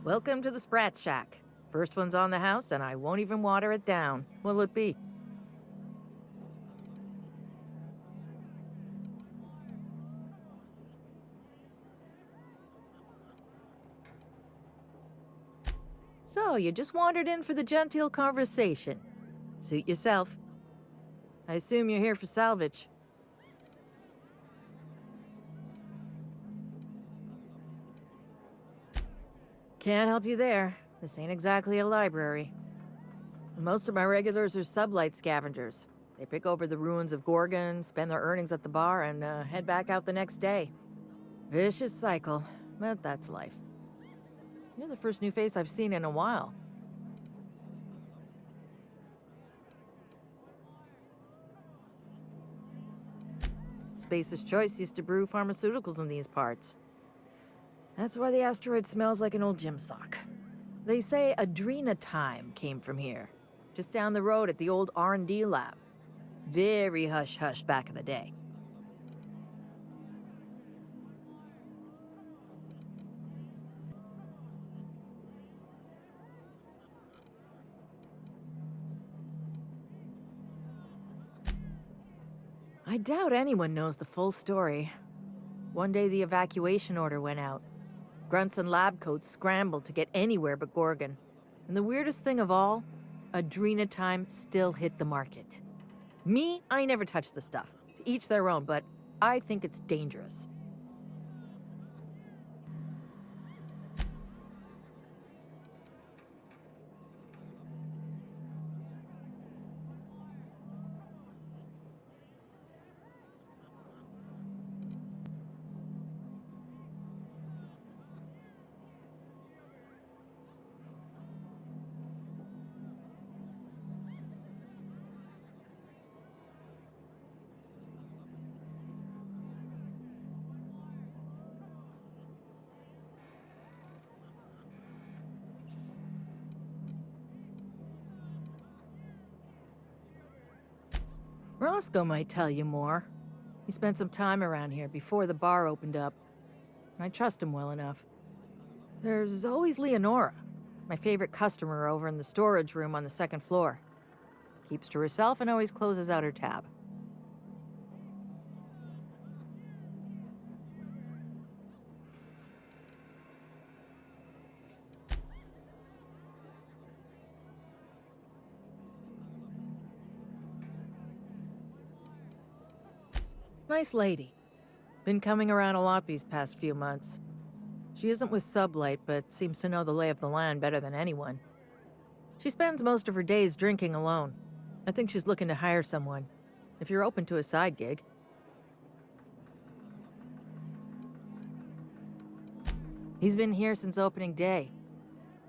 Welcome to the Sprat Shack. First one's on the house, and I won't even water it down. What'll it be? So, you just wandered in for the genteel conversation. Suit yourself. I assume you're here for salvage. Can't help you there. This ain't exactly a library. Most of my regulars are sublight scavengers. They pick over the ruins of Gorgon, spend their earnings at the bar, and head back out the next day. Vicious cycle, but that's life. You're the first new face I've seen in a while. Spacer's Choice used to brew pharmaceuticals in these parts. That's why the asteroid smells like an old gym sock. They say adrenatime came from here, just down the road at the old R&D lab. Very hush-hush back in the day. I doubt anyone knows the full story. One day the evacuation order went out. Grunts and lab coats scrambled to get anywhere but Gorgon. And the weirdest thing of all, adrenatime still hit the market. Me, I never touched the stuff. To each their own, but I think it's dangerous. Roscoe might tell you more. He spent some time around here before the bar opened up. I trust him well enough. There's always Leonora, my favorite customer over in the storage room on the second floor. Keeps to herself and always closes out her tab. Nice lady. Been coming around a lot these past few months. She isn't with Sublight, but seems to know the lay of the land better than anyone. She spends most of her days drinking alone. I think she's looking to hire someone, if you're open to a side gig. He's been here since opening day.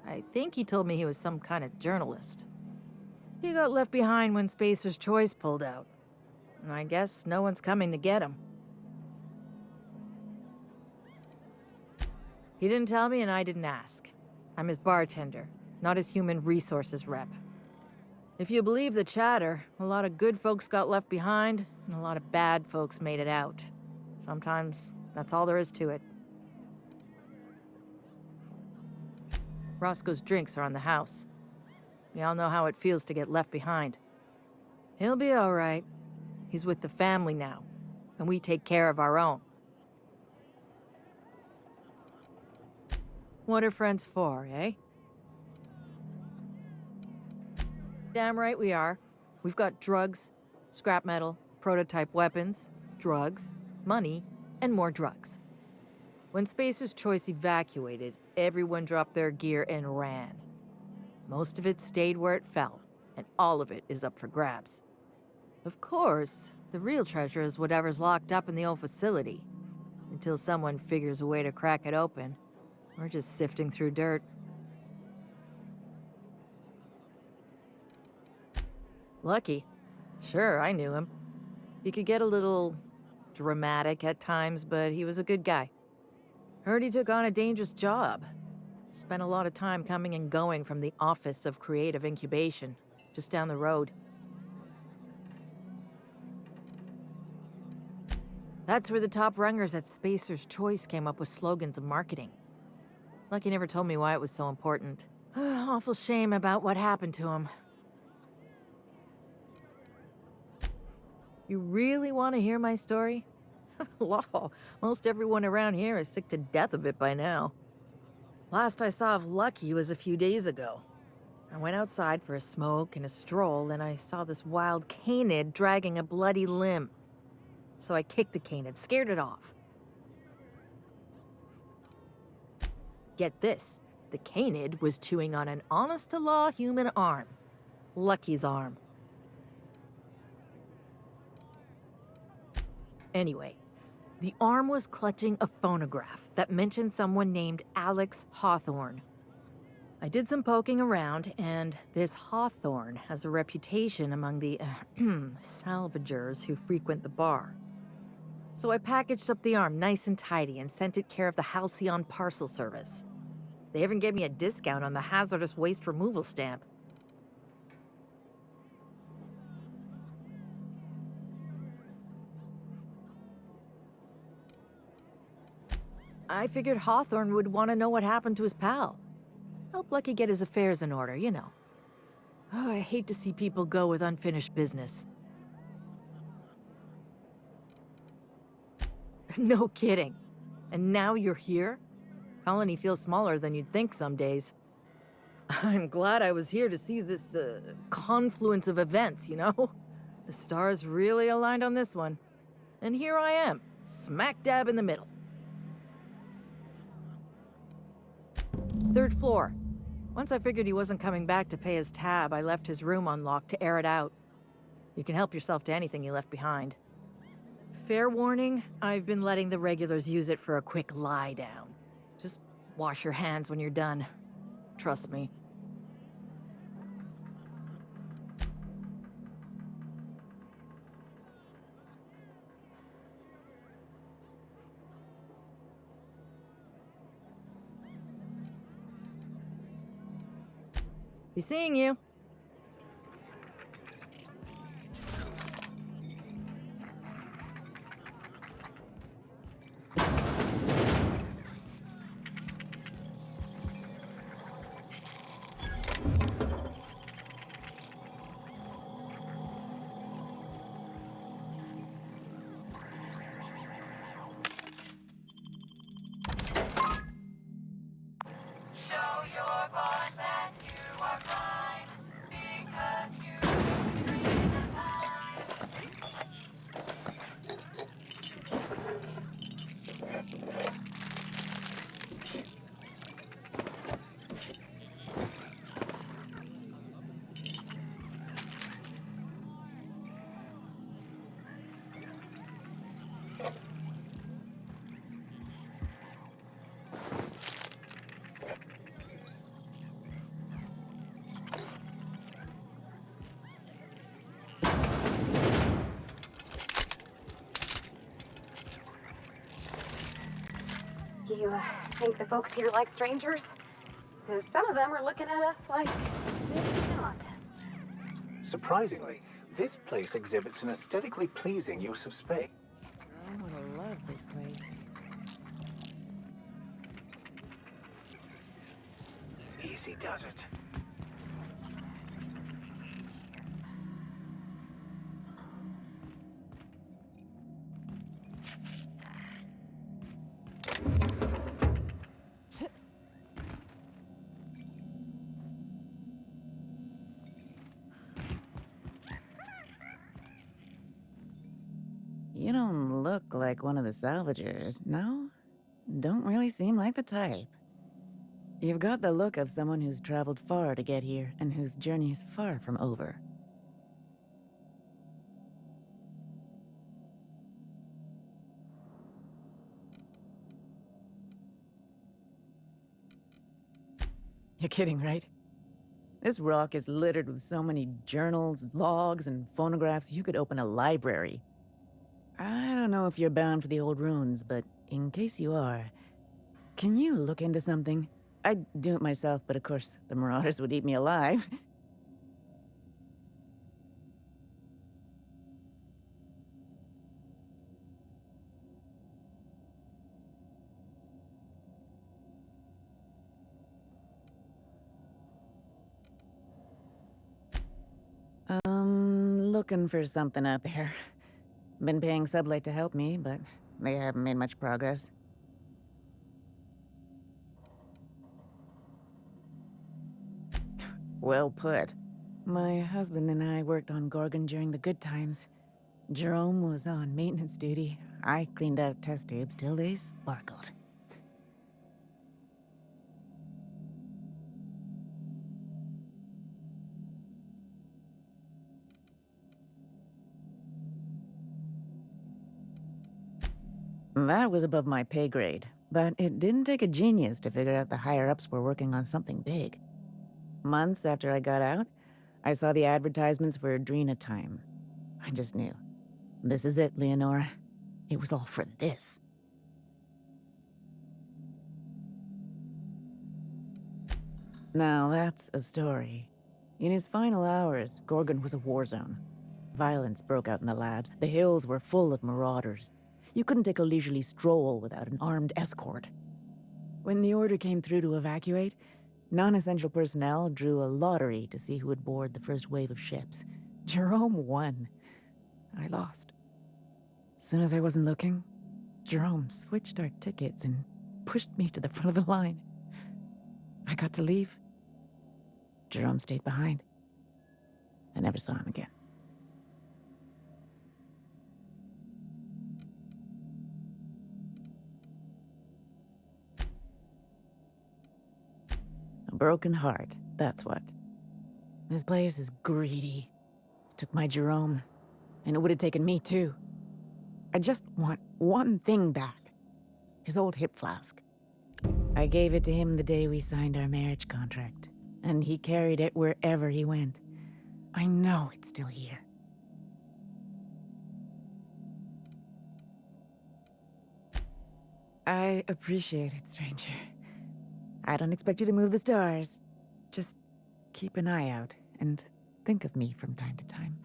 I think he told me he was some kind of journalist. He got left behind when Spacer's Choice pulled out. And I guess no one's coming to get him. He didn't tell me and I didn't ask. I'm his bartender, not his human resources rep. If you believe the chatter, a lot of good folks got left behind, and a lot of bad folks made it out. Sometimes that's all there is to it. Roscoe's drinks are on the house. We all know how it feels to get left behind. He'll be all right. He's with the family now, and we take care of our own. What are friends for, eh? Damn right we are. We've got drugs, scrap metal, prototype weapons, drugs, money, and more drugs. When Spacer's Choice evacuated, everyone dropped their gear and ran. Most of it stayed where it fell, and all of it is up for grabs. Of course, the real treasure is whatever's locked up in the old facility. Until someone figures a way to crack it open, we're just sifting through dirt. Lucky. Sure, I knew him. He could get a little dramatic at times, but he was a good guy. Heard he took on a dangerous job. Spent a lot of time coming and going from the Office of Creative Incubation, just down the road. That's where the top rungers at Spacer's Choice came up with slogans and marketing. Lucky never told me why it was so important. Awful shame about what happened to him. You really want to hear my story? Law, most everyone around here is sick to death of it by now. Last I saw of Lucky was a few days ago. I went outside for a smoke and a stroll, and I saw this wild canid dragging a bloody limb. So I kicked the canid, scared it off. Get this, the canid was chewing on an honest-to-law human arm. Lucky's arm. Anyway, the arm was clutching a phonograph that mentioned someone named Alex Hawthorne. I did some poking around, and this Hawthorne has a reputation among the salvagers who frequent the bar. So I packaged up the arm nice and tidy and sent it care of the Halcyon Parcel Service. They even gave me a discount on the hazardous waste removal stamp. I figured Hawthorne would want to know what happened to his pal. Help Lucky get his affairs in order, you know. Oh, I hate to see people go with unfinished business. No kidding. And now you're here? Colony feels smaller than you'd think some days. I'm glad I was here to see this, confluence of events, you know? The stars really aligned on this one. And here I am, smack dab in the middle. 3rd floor. Once I figured he wasn't coming back to pay his tab, I left his room unlocked to air it out. You can help yourself to anything you left behind. Fair warning, I've been letting the regulars use it for a quick lie down. Just wash your hands when you're done. Trust me. Be seeing you. You think the folks here like strangers? Because some of them are looking at us like maybe not. Surprisingly, this place exhibits an aesthetically pleasing use of space. I would have loved this place. Easy does it. You don't look like one of the salvagers, no? Don't really seem like the type. You've got the look of someone who's traveled far to get here and whose journey is far from over. You're kidding, right? This rock is littered with so many journals, logs, and phonographs you could open a library. I don't know if you're bound for the old ruins, but in case you are, can you look into something? I'd do it myself, but of course, the marauders would eat me alive. looking for something out there. Been paying Sublight to help me, but they haven't made much progress. Well put. My husband and I worked on Gorgon during the good times. Jerome was on maintenance duty. I cleaned out test tubes till they sparkled. That was above my pay grade, but it didn't take a genius to figure out the higher-ups were working on something big. Months after I got out, I saw the advertisements for Adrena time. I just knew. This is it, Leonora. It was all for this. Now that's a story. In his final hours, Gorgon was a war zone. Violence broke out in the labs. The hills were full of marauders. You couldn't take a leisurely stroll without an armed escort. When the order came through to evacuate, non-essential personnel drew a lottery to see who would board the first wave of ships. Jerome won. I lost. As soon as I wasn't looking, Jerome switched our tickets and pushed me to the front of the line. I got to leave. Jerome stayed behind. I never saw him again. A broken heart, that's what. This place is greedy. Took my Jerome, and it would have taken me too. I just want one thing back. His old hip flask. I gave it to him the day we signed our marriage contract, and he carried it wherever he went. I know it's still here. I appreciate it, stranger. I don't expect you to move the stars. Just keep an eye out and think of me from time to time.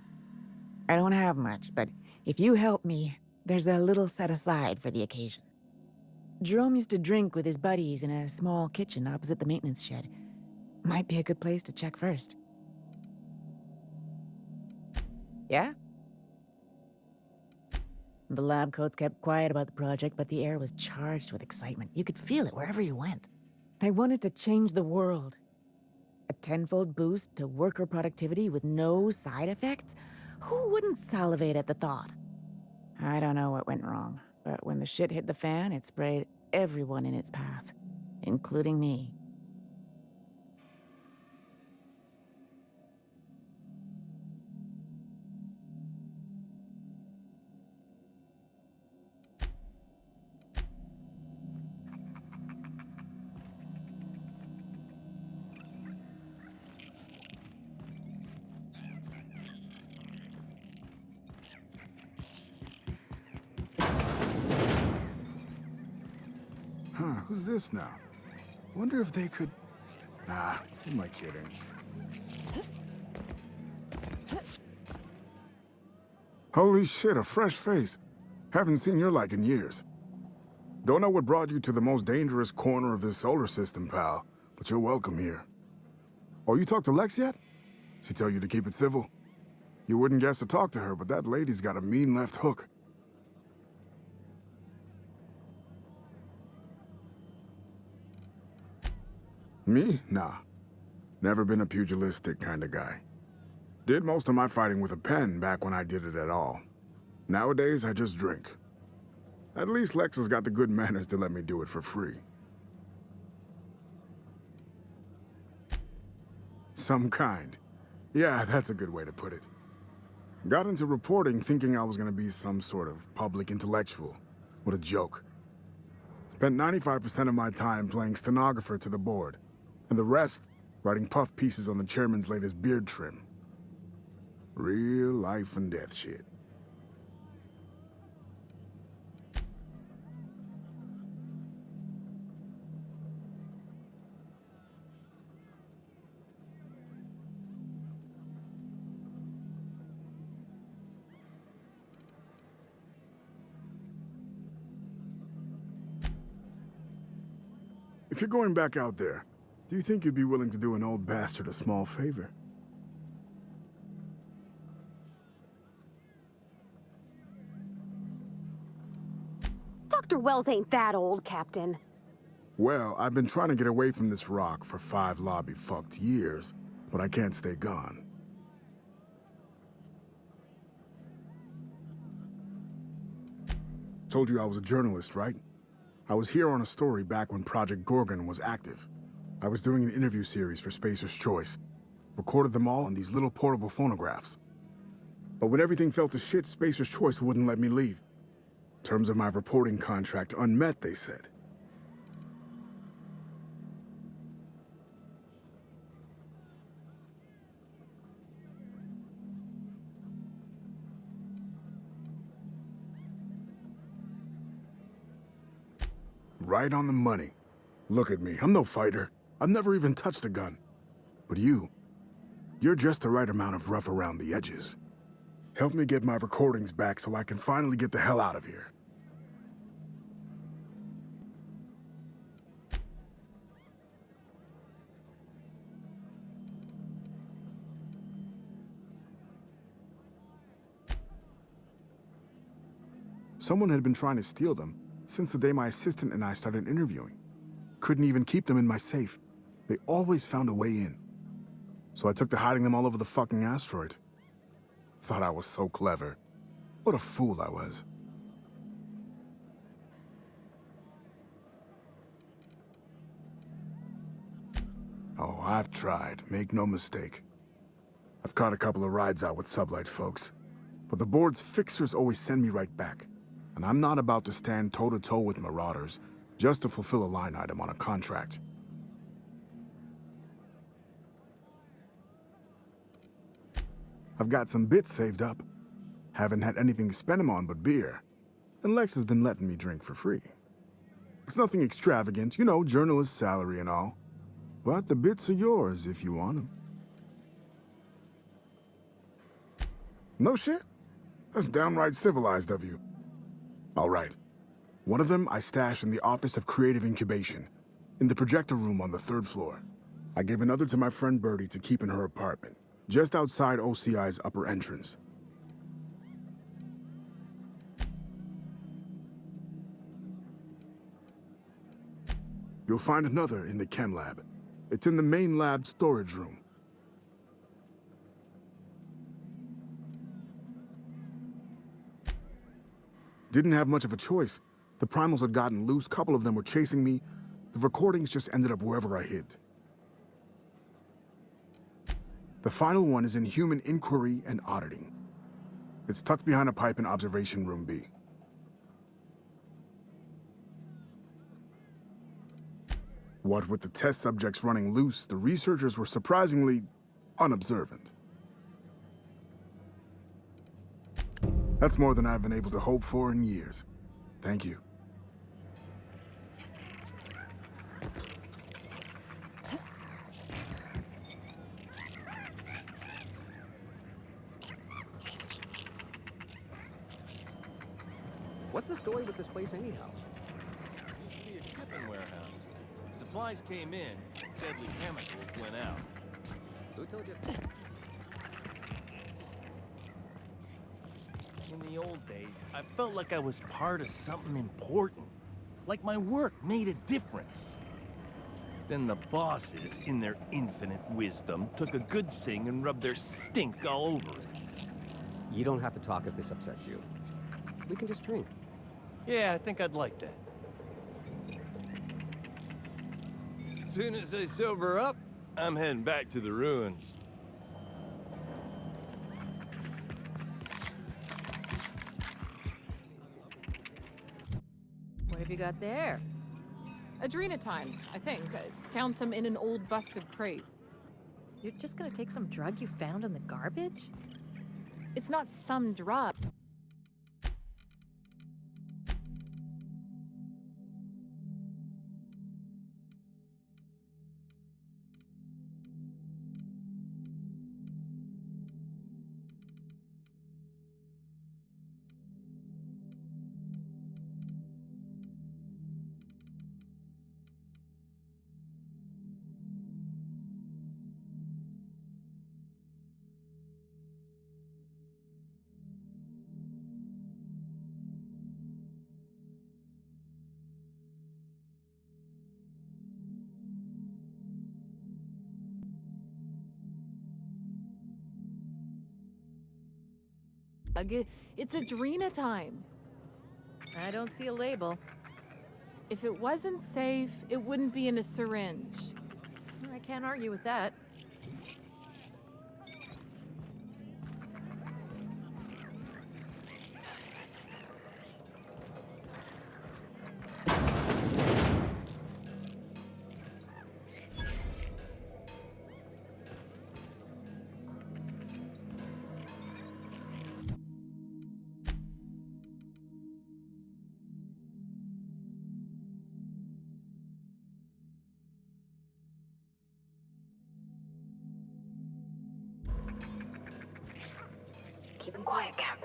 I don't have much, but if you help me, there's a little set aside for the occasion. Jerome used to drink with his buddies in a small kitchen opposite the maintenance shed. Might be a good place to check first. Yeah? The lab coats kept quiet about the project, but the air was charged with excitement. You could feel it wherever you went. They wanted to change the world. A tenfold boost to worker productivity with no side effects? Who wouldn't salivate at the thought? I don't know what went wrong, but when the shit hit the fan, it sprayed everyone in its path, including me. Huh, who's this now? Wonder if they could... Nah, who am I kidding? Holy shit, a fresh face. Haven't seen your like in years. Don't know what brought you to the most dangerous corner of this solar system, pal, but you're welcome here. Oh, you talked to Lex yet? She tell you to keep it civil? You wouldn't guess to talk to her, but that lady's got a mean left hook. Me? Nah. Never been a pugilistic kind of guy. Did most of my fighting with a pen back when I did it at all. Nowadays, I just drink. At least Lex has got the good manners to let me do it for free. Some kind. Yeah, that's a good way to put it. Got into reporting thinking I was gonna be some sort of public intellectual. What a joke. Spent 95% of my time playing stenographer to the board, and the rest writing puff pieces on the chairman's latest beard trim. Real life and death shit. If you're going back out there, do you think you'd be willing to do an old bastard a small favor? wells ain't that old, Captain. Well, I've been trying to get away from this rock for 5 lobby-fucked years, but I can't stay gone. Told you I was a journalist, right? I was here on a story back when Project Gorgon was active. I was doing an interview series for Spacer's Choice. Recorded them all on these little portable phonographs. But when everything fell to shit, Spacer's Choice wouldn't let me leave. Terms of my reporting contract unmet, they said. Right on the money. Look at me, I'm no fighter. I've never even touched a gun. But you're just the right amount of rough around the edges. Help me get my recordings back so I can finally get the hell out of here. Someone had been trying to steal them since the day my assistant and I started interviewing. Couldn't even keep them in my safe. They always found a way in. So I took to hiding them all over the fucking asteroid. Thought I was so clever. What a fool I was. Oh, I've tried, make no mistake. I've caught a couple of rides out with sublight folks. But the board's fixers always send me right back. And I'm not about to stand toe-to-toe with marauders just to fulfill a line item on a contract. I've got some bits saved up. Haven't had anything to spend them on but beer. And Lex has been letting me drink for free. It's nothing extravagant, you know, journalist salary and all. But the bits are yours if you want them. No shit? That's downright civilized of you. All right. One of them I stashed in the Office of Creative Incubation, in the projector room on the 3rd floor. I gave another to my friend Birdie to keep in her apartment, just outside OCI's upper entrance. You'll find another in the chem lab. It's in the main lab storage room. Didn't have much of a choice. The primals had gotten loose, couple of them were chasing me. The recordings just ended up wherever I hid. The final one is in Human Inquiry and Auditing. It's tucked behind a pipe in Observation Room B. What with the test subjects running loose, the researchers were surprisingly unobservant. That's more than I've been able to hope for in years. Thank you. What's the story with this place anyhow? Used to be a shipping warehouse. Supplies came in, deadly chemicals went out. Who told you? In the old days, I felt like I was part of something important. Like my work made a difference. Then the bosses, in their infinite wisdom, took a good thing and rubbed their stink all over it. You don't have to talk if this upsets you. We can just drink. Yeah, I think I'd like that. Soon as I sober up, I'm heading back to the ruins. What have you got there? Adrenatine, I think. Found some in an old busted crate. You're just gonna take some drug you found in the garbage? It's not some drug. It's Adrena time. I don't see a label. If it wasn't safe, it wouldn't be in a syringe. I can't argue with that. Keep him quiet, Cap.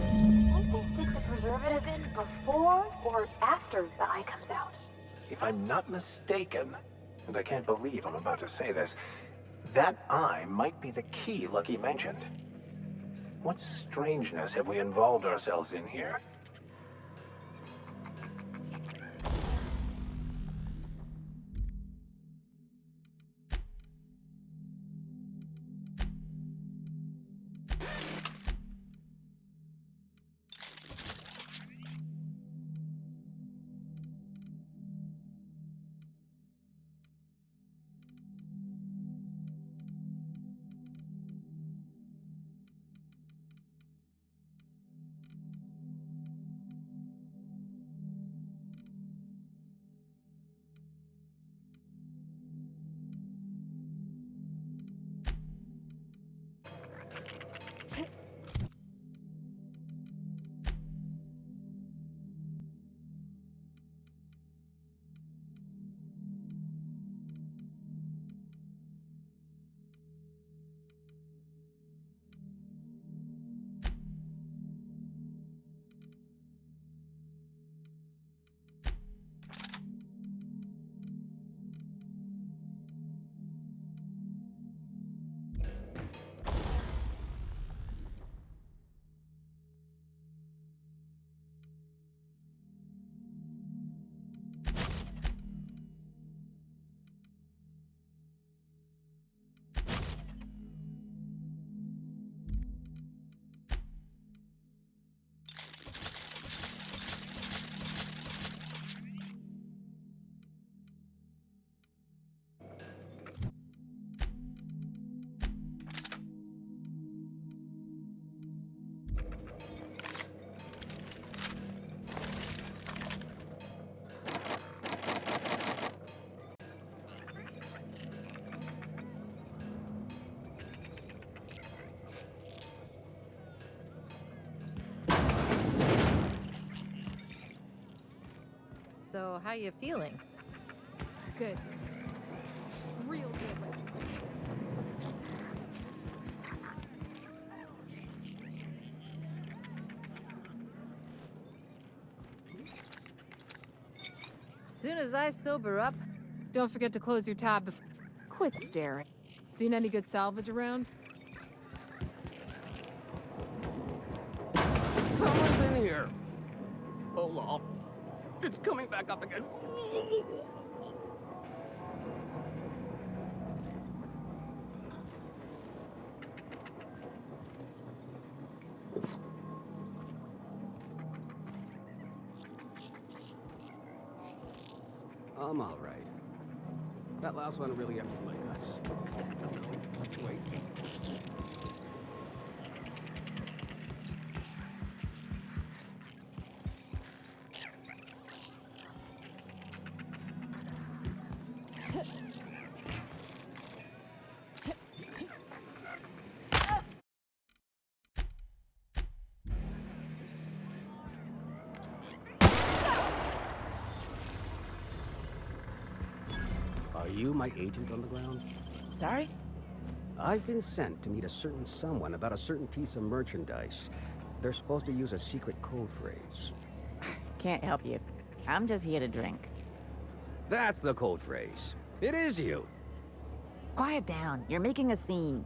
Won't they stick the preservative in before or after the eye comes out? If I'm not mistaken, and I can't believe I'm about to say this, that eye might be the key Lucky mentioned. What strangeness have we involved ourselves in here? So, how you feeling? Good. Real good. Soon as I sober up, Don't forget to close your tab before. Quit staring. Seen any good salvage around? Someone's in here! Oh, lol. It's coming back up again. I'm all right. That last one really emptied my guts. No, wait. Are you my agent on the ground? Sorry? I've been sent to meet a certain someone about a certain piece of merchandise. They're supposed to use a secret code phrase. Can't help you. I'm just here to drink. That's the code phrase. It is you. Quiet down. You're making a scene.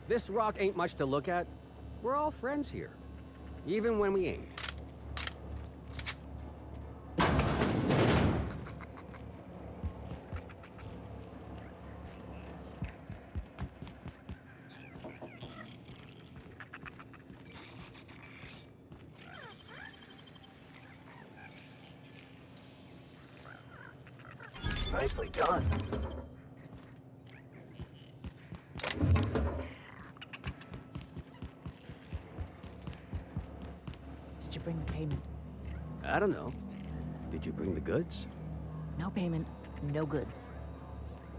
This rock ain't much to look at. We're all friends here. Even when we ain't. Nicely done. Did you bring the payment? I don't know. Did you bring the goods? No payment, no goods.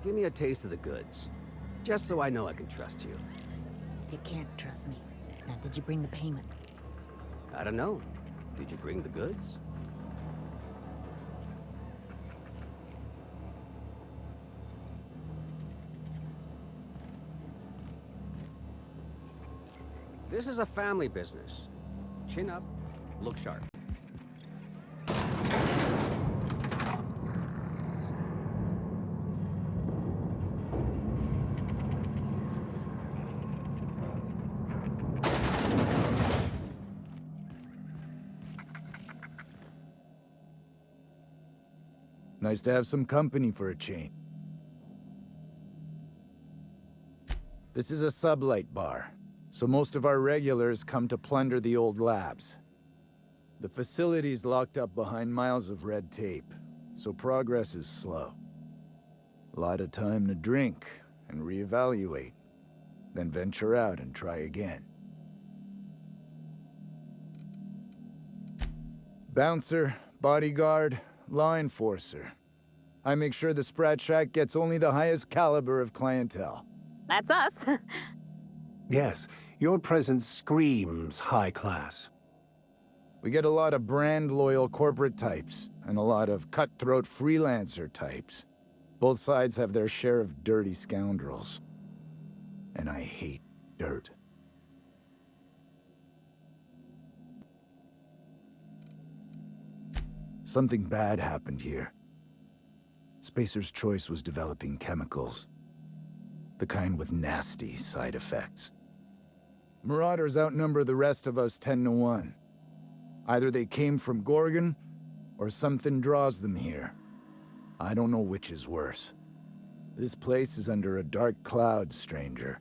Give me a taste of the goods. Just so I know I can trust you. You can't trust me. Now, did you bring the payment? I don't know. Did you bring the goods? This is a family business. Chin up, look sharp. Nice to have some company for a change. This is a sublight bar, so most of our regulars come to plunder the old labs. The facility's locked up behind miles of red tape, so progress is slow. A lot of time to drink and reevaluate, then venture out and try again. Bouncer, bodyguard, law enforcer. I make sure the Sprat Shack gets only the highest caliber of clientele. That's us. Yes, your presence screams high class. We get a lot of brand-loyal corporate types, and a lot of cutthroat freelancer types. Both sides have their share of dirty scoundrels. And I hate dirt. Something bad happened here. Spacer's Choice was developing chemicals. The kind with nasty side effects. Marauders outnumber the rest of us 10-1. Either they came from Gorgon, or something draws them here. I don't know which is worse. This place is under a dark cloud, stranger.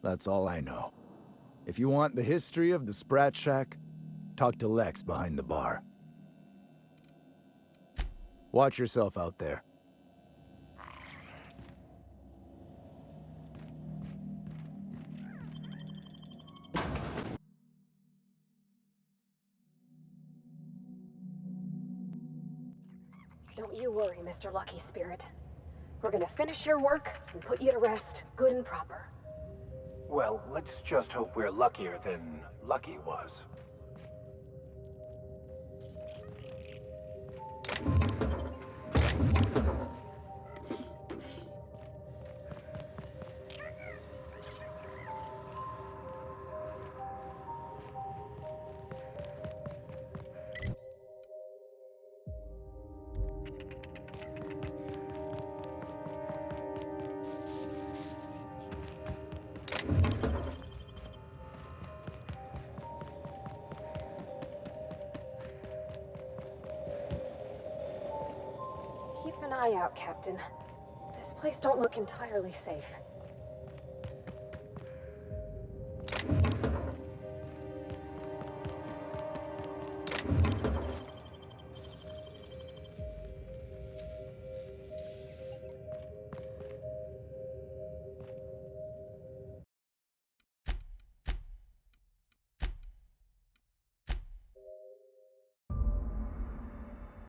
That's all I know. If you want the history of the Sprat Shack, talk to Lex behind the bar. Watch yourself out there. Don't you worry, Mr. Lucky Spirit. We're gonna finish your work and put you to rest, good and proper. Well, let's just hope we're luckier than Lucky was. Keep an eye out, Captain. This place don't look entirely safe.